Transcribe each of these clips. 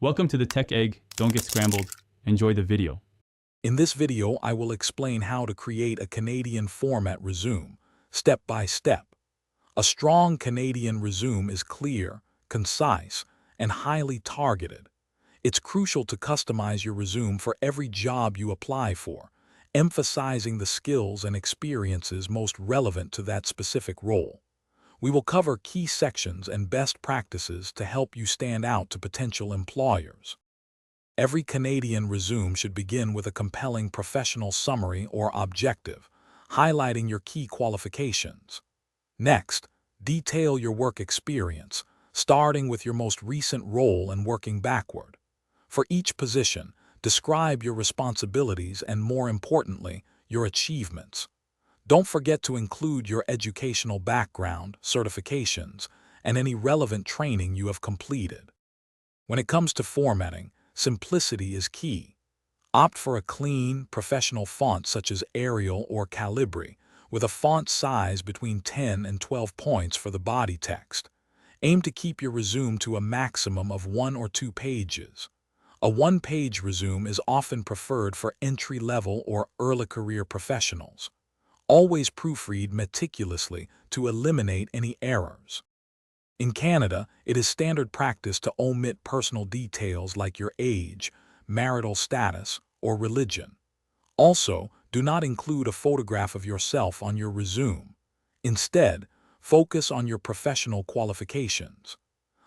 Welcome to the Tech Egg. Don't get scrambled. Enjoy the video. In this video, I will explain how to create a Canadian format resume, step by step. A strong Canadian resume is clear, concise, and highly targeted. It's crucial to customize your resume for every job you apply for, emphasizing the skills and experiences most relevant to that specific role. We will cover key sections and best practices to help you stand out to potential employers. Every Canadian resume should begin with a compelling professional summary or objective, highlighting your key qualifications. Next, detail your work experience, starting with your most recent role and working backward. For each position, describe your responsibilities and, more importantly, your achievements. Don't forget to include your educational background, certifications, and any relevant training you have completed. When it comes to formatting, simplicity is key. Opt for a clean, professional font such as Arial or Calibri, with a font size between 10 and 12 points for the body text. Aim to keep your resume to a maximum of 1 or 2 pages. A one-page resume is often preferred for entry-level or early career professionals. Always proofread meticulously to eliminate any errors. In Canada, it is standard practice to omit personal details like your age, marital status, or religion. Also, do not include a photograph of yourself on your resume. Instead, focus on your professional qualifications.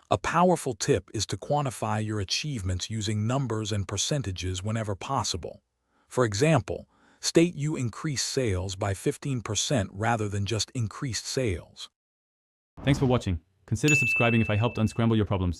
A powerful tip is to quantify your achievements using numbers and percentages whenever possible. For example, state you increased sales by 15% rather than just increased sales. Thanks for watching. Consider subscribing if I helped unscramble your problems.